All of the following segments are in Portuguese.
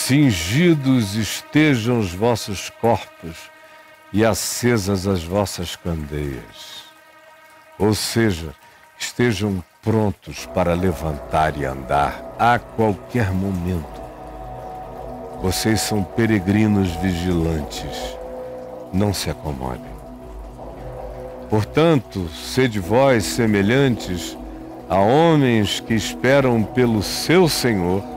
cingidos estejam os vossos corpos e acesas as vossas candeias. Ou seja, estejam prontos para levantar e andar a qualquer momento. Vocês são peregrinos vigilantes, não se acomodem. Portanto, sede vós semelhantes a homens que esperam pelo seu Senhor,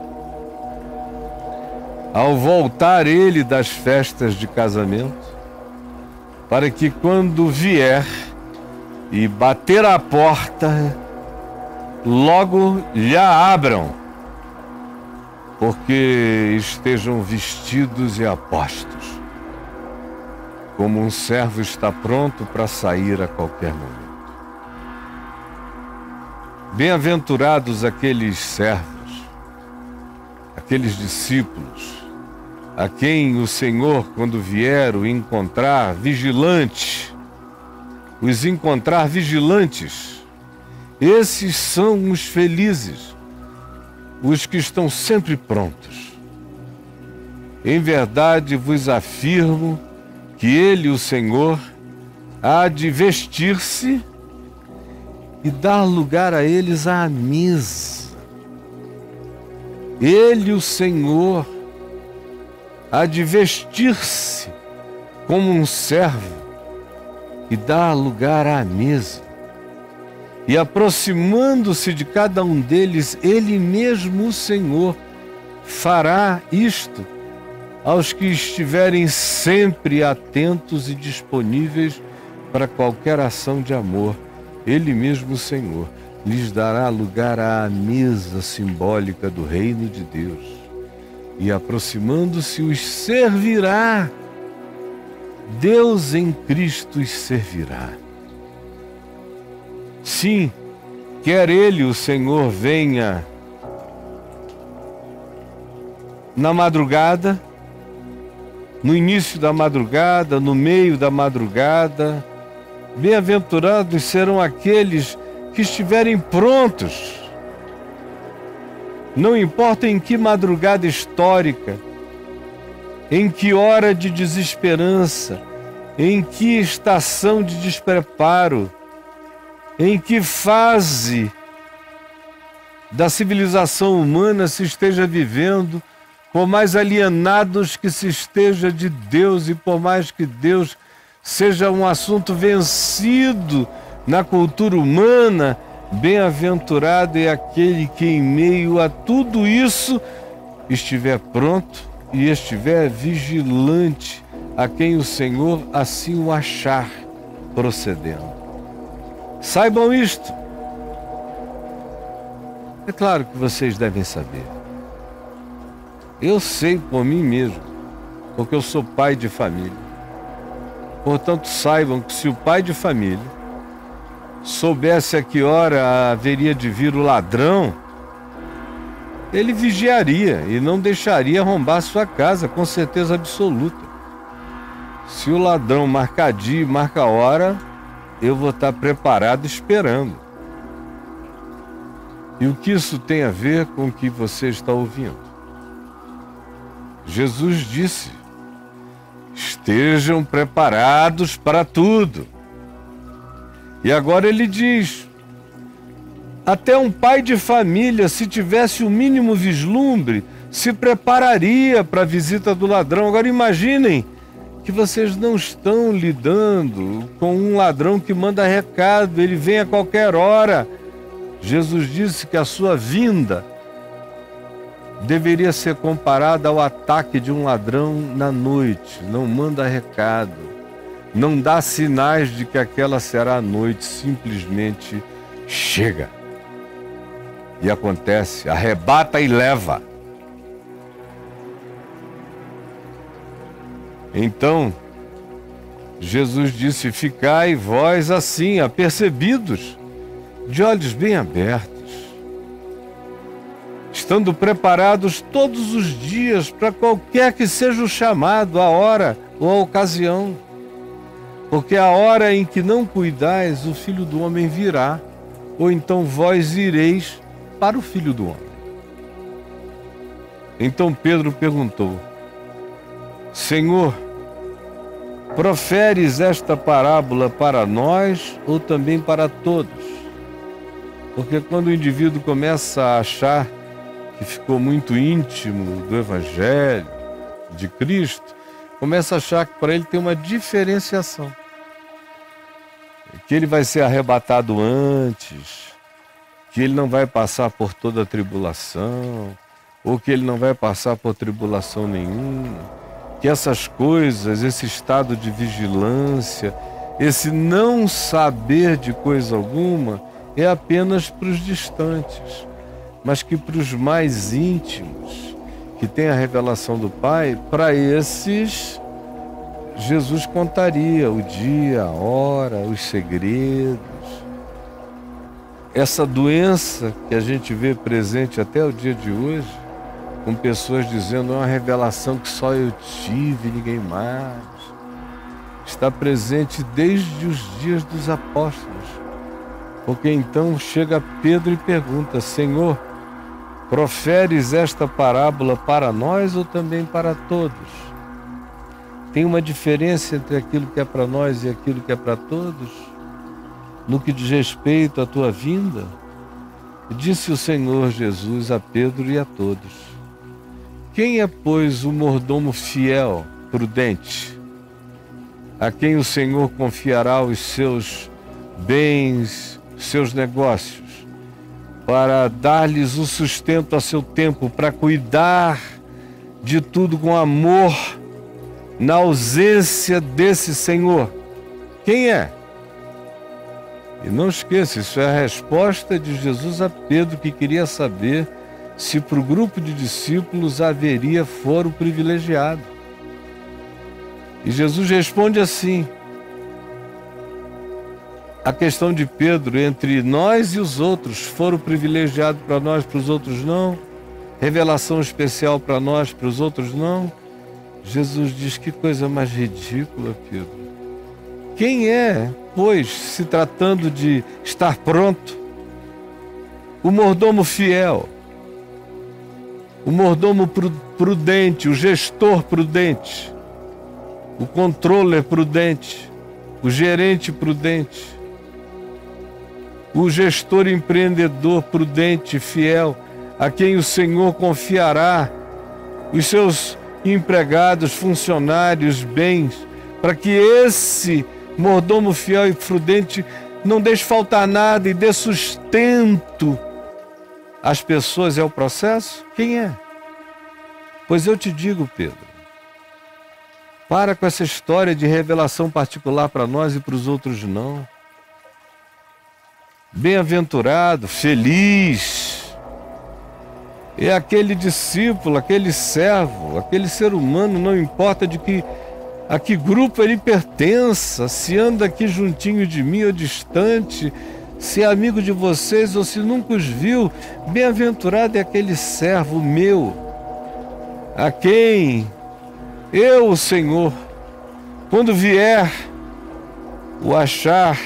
ao voltar ele das festas de casamento, para que quando vier e bater à porta, logo lhe abram, porque estejam vestidos e apostos, como um servo está pronto para sair a qualquer momento. Bem-aventurados aqueles servos, aqueles discípulos, a quem o Senhor, quando vier o encontrar vigilante, os encontrar vigilantes. Esses são os felizes, os que estão sempre prontos. Em verdade vos afirmo que ele, o Senhor, há de vestir-se e dar lugar a eles à mesa. Ele, o Senhor, há de vestir-se como um servo e dar lugar à mesa. E aproximando-se de cada um deles, ele mesmo, o Senhor, fará isto aos que estiverem sempre atentos e disponíveis para qualquer ação de amor. Ele mesmo, o Senhor, lhes dará lugar à mesa simbólica do reino de Deus. E aproximando-se os servirá. Deus em Cristo os servirá. Sim, quer ele, o Senhor, venha na madrugada, no início da madrugada, no meio da madrugada. Bem-aventurados serão aqueles que estiverem prontos. Não importa em que madrugada histórica, em que hora de desesperança, em que estação de despreparo, em que fase da civilização humana se esteja vivendo, por mais alienados que se esteja de Deus e por mais que Deus seja um assunto vencido na cultura humana, bem-aventurado é aquele que em meio a tudo isso estiver pronto e estiver vigilante, a quem o Senhor assim o achar procedendo. Saibam isto. É claro que vocês devem saber. Eu sei por mim mesmo, porque eu sou pai de família. Portanto, saibam que se o pai de família soubesse a que hora haveria de vir o ladrão, ele vigiaria e não deixaria arrombar sua casa, com certeza absoluta. Se o ladrão marca dia e marca hora, eu vou estar preparado esperando. E o que isso tem a ver com o que você está ouvindo? Jesus disse: estejam preparados para tudo. E agora ele diz: até um pai de família, se tivesse o mínimo vislumbre, se prepararia para a visita do ladrão. Agora imaginem que vocês não estão lidando com um ladrão que manda recado, ele vem a qualquer hora. Jesus disse que a sua vinda deveria ser comparada ao ataque de um ladrão na noite. Não manda recado, não dá sinais de que aquela será a noite, simplesmente chega. E acontece, arrebata e leva. Então, Jesus disse: ficai vós assim, apercebidos, de olhos bem abertos, estando preparados todos os dias para qualquer que seja o chamado, a hora ou a ocasião. Porque a hora em que não cuidais, o Filho do Homem virá, ou então vós ireis para o Filho do Homem. Então Pedro perguntou: Senhor, proferes esta parábola para nós ou também para todos? Porque quando o indivíduo começa a achar que ficou muito íntimo do Evangelho, de Cristo, começa a achar que para ele tem uma diferenciação. Que ele vai ser arrebatado antes, que ele não vai passar por toda a tribulação, ou que ele não vai passar por tribulação nenhuma, que essas coisas, esse estado de vigilância, esse não saber de coisa alguma, é apenas para os distantes, mas que para os mais íntimos, que têm a revelação do Pai, para esses, Jesus contaria o dia, a hora, os segredos. Essa doença que a gente vê presente até o dia de hoje, com pessoas dizendo: é uma revelação que só eu tive e ninguém mais, está presente desde os dias dos apóstolos. Porque então chega Pedro e pergunta: Senhor, proferes esta parábola para nós ou também para todos? Tem uma diferença entre aquilo que é para nós e aquilo que é para todos? No que diz respeito à tua vinda? Disse o Senhor Jesus a Pedro e a todos: quem é, pois, o mordomo fiel, prudente, a quem o Senhor confiará os seus bens, seus negócios, para dar-lhes o sustento a seu tempo, para cuidar de tudo com amor, na ausência desse Senhor? Quem é? E não esqueça, isso é a resposta de Jesus a Pedro, que queria saber se para o grupo de discípulos haveria foro privilegiado. E Jesus responde assim: a questão de Pedro, entre nós e os outros, foro privilegiado para nós, para os outros não? Revelação especial para nós, para os outros não? Jesus diz: que coisa mais ridícula, Pedro. Quem é, pois, se tratando de estar pronto, o mordomo fiel, o mordomo prudente, o gestor prudente, o controller prudente, o gerente prudente, o gestor empreendedor prudente, fiel, a quem o Senhor confiará os seus empregados, funcionários, bens, para que esse mordomo fiel e prudente não deixe faltar nada e dê sustento às pessoas. É o processo? Quem é? Pois eu te digo, Pedro, para com essa história de revelação particular para nós e para os outros não. Bem-aventurado, feliz é aquele discípulo, aquele servo, aquele ser humano, não importa a que grupo ele pertença, se anda aqui juntinho de mim ou distante, se é amigo de vocês ou se nunca os viu, bem-aventurado é aquele servo meu, a quem eu, o Senhor, quando vier, o achar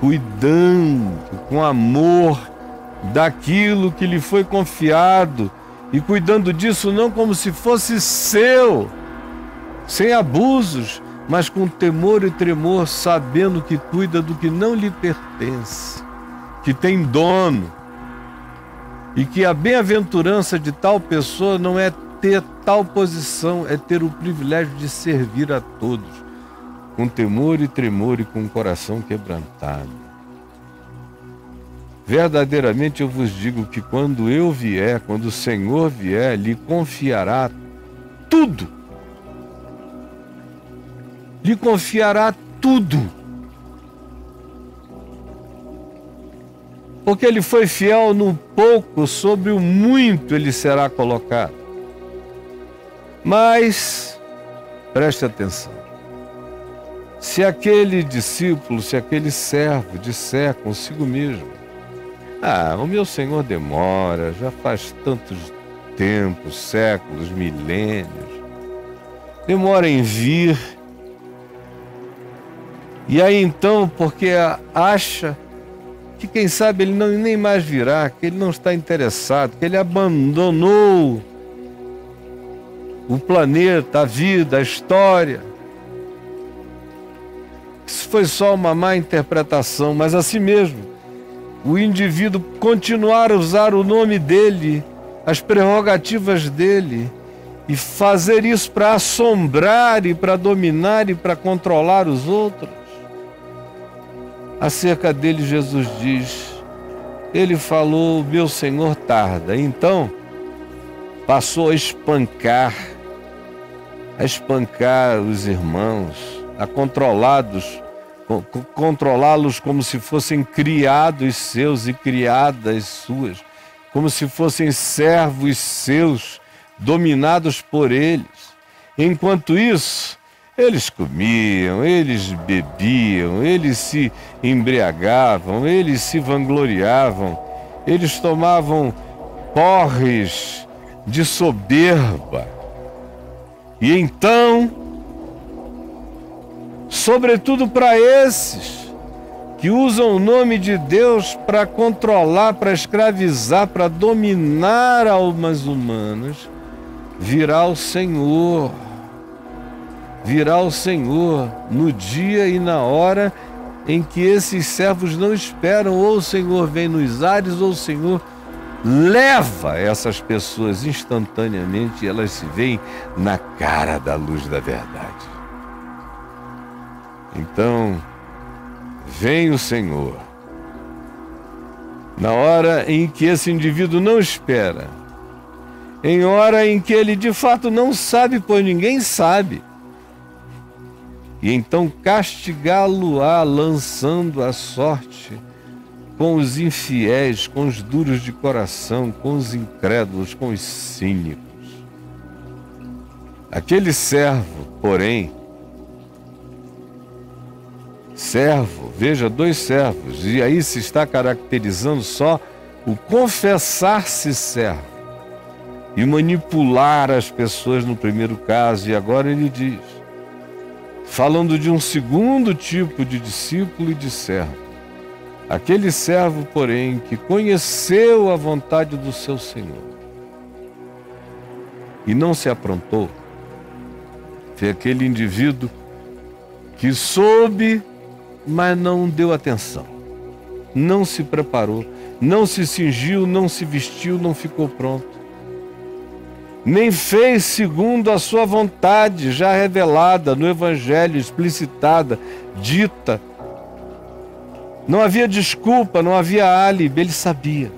cuidando com amor daquilo que lhe foi confiado e cuidando disso não como se fosse seu, sem abusos, mas com temor e tremor, sabendo que cuida do que não lhe pertence, que tem dono, e que a bem-aventurança de tal pessoa não é ter tal posição, é ter o privilégio de servir a todos, com temor e tremor e com o coração quebrantado. Verdadeiramente eu vos digo que quando eu vier, quando o Senhor vier, lhe confiará tudo. Lhe confiará tudo. Porque ele foi fiel no pouco, sobre o muito ele será colocado. Mas, preste atenção, se aquele discípulo, se aquele servo disser consigo mesmo: o meu Senhor demora, já faz tantos tempos, séculos, milênios, demora em vir, e aí então, porque acha que quem sabe ele nem mais virá, que ele não está interessado, que ele abandonou o planeta, a vida, a história. Isso foi só uma má interpretação, mas assim mesmo, o indivíduo continuar a usar o nome dele, as prerrogativas dele, e fazer isso para assombrar e para dominar e para controlar os outros. Acerca dele, Jesus diz, ele falou, meu Senhor tarda. Então, passou a espancar os irmãos, a controlá-los como se fossem criados seus e criadas suas, como se fossem servos seus, dominados por eles. Enquanto isso, eles comiam, eles bebiam, eles se embriagavam, eles se vangloriavam, eles tomavam porres de soberba. E então, sobretudo para esses que usam o nome de Deus para controlar, para escravizar, para dominar almas humanas, virá o Senhor no dia e na hora em que esses servos não esperam, ou o Senhor vem nos ares, ou o Senhor leva essas pessoas instantaneamente e elas se veem na cara da luz da verdade. Então, vem o Senhor na hora em que esse indivíduo não espera, em hora em que ele de fato não sabe, pois ninguém sabe, e então castigá-lo-á, lançando a sorte com os infiéis, com os duros de coração, com os incrédulos, com os cínicos. Aquele servo, porém, veja, dois servos, e aí se está caracterizando só o confessar-se servo e manipular as pessoas no primeiro caso, e agora ele diz, falando de um segundo tipo de discípulo e de servo. Aquele servo, porém, que conheceu a vontade do seu Senhor e não se aprontou, foi aquele indivíduo que soube, mas não deu atenção, não se preparou, não se cingiu, não se vestiu, não ficou pronto, nem fez segundo a sua vontade, já revelada no Evangelho, explicitada, dita. Não havia desculpa, não havia álibi, ele sabia.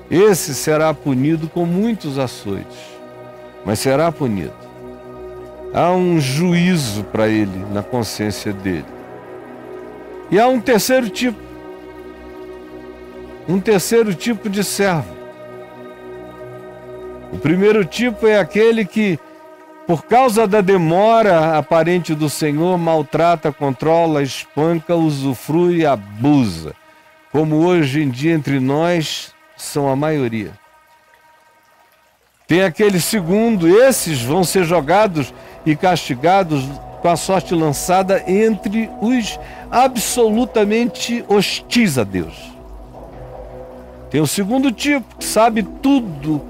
Esse será punido com muitos açoites, mas será punido. Há um juízo para ele, na consciência dele. E há um terceiro tipo de servo. O primeiro tipo é aquele que, por causa da demora aparente do Senhor, maltrata, controla, espanca, usufrui e abusa, como hoje em dia entre nós são a maioria. Tem aquele segundo, esses vão ser jogados e castigados com a sorte lançada entre os absolutamente hostis a Deus. Tem o segundo tipo, que sabe tudo,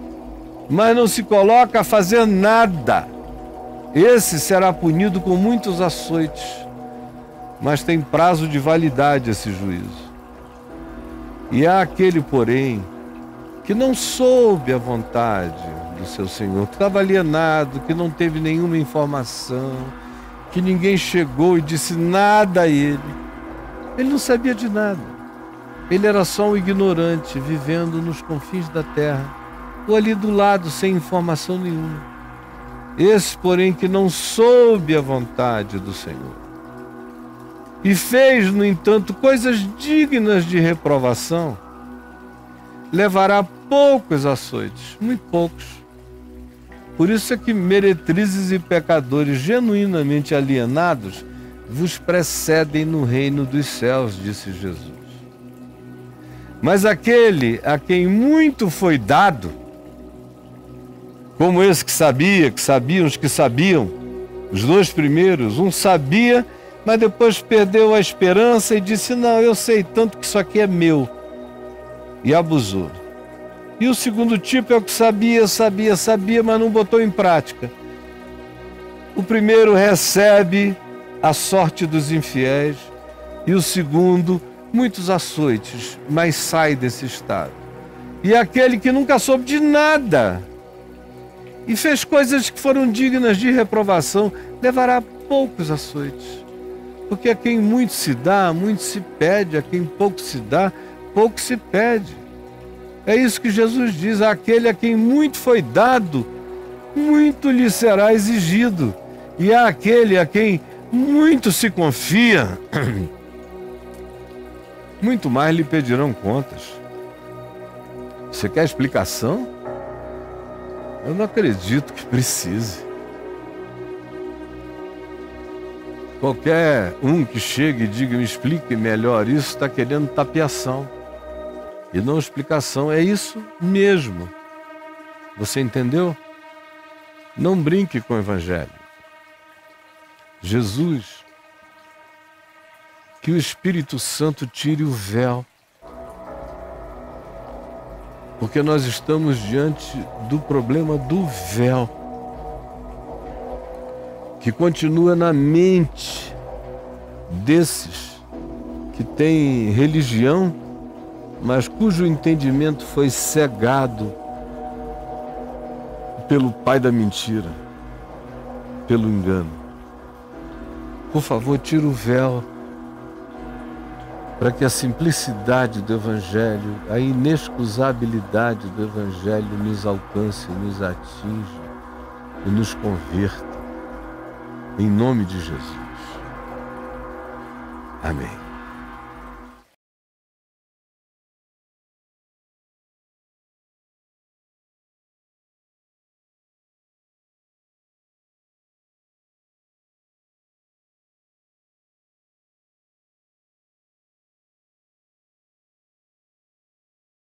mas não se coloca a fazer nada. Esse será punido com muitos açoites, mas tem prazo de validade esse juízo. E há aquele, porém, que não soube a vontade do seu Senhor, que estava alienado, que não teve nenhuma informação, que ninguém chegou e disse nada a ele. Ele não sabia de nada. Ele era só um ignorante, vivendo nos confins da terra, ou ali do lado, sem informação nenhuma. Esse, porém, que não soube a vontade do Senhor e fez, no entanto, coisas dignas de reprovação, levará poucos açoites, muito poucos. Por isso é que meretrizes e pecadores genuinamente alienados vos precedem no reino dos céus, disse Jesus. Mas aquele a quem muito foi dado, como esse que sabiam os que sabiam, os dois primeiros, um sabia, mas depois perdeu a esperança e disse, não, eu sei tanto que isso aqui é meu, e abusou. E o segundo tipo é o que sabia, mas não botou em prática. O primeiro recebe a sorte dos infiéis e o segundo, muitos açoites, mas sai desse estado. E aquele que nunca soube de nada e fez coisas que foram dignas de reprovação, levará poucos açoites. Porque a quem muito se dá, muito se pede, a quem pouco se dá, pouco se pede. É isso que Jesus diz: aquele a quem muito foi dado, muito lhe será exigido. E àquele a quem muito se confia, muito mais lhe pedirão contas. Você quer explicação? Eu não acredito que precise. Qualquer um que chegue e diga, me explique melhor isso, está querendo tapiação. E não explicação, é isso mesmo. Você entendeu? Não brinque com o Evangelho. Jesus, que o Espírito Santo tire o véu, porque nós estamos diante do problema do véu, que continua na mente desses que têm religião, mas cujo entendimento foi cegado pelo pai da mentira, pelo engano. Por favor, tira o véu, para que a simplicidade do Evangelho, a inexcusabilidade do Evangelho nos alcance, nos atinja e nos converta. Em nome de Jesus. Amém.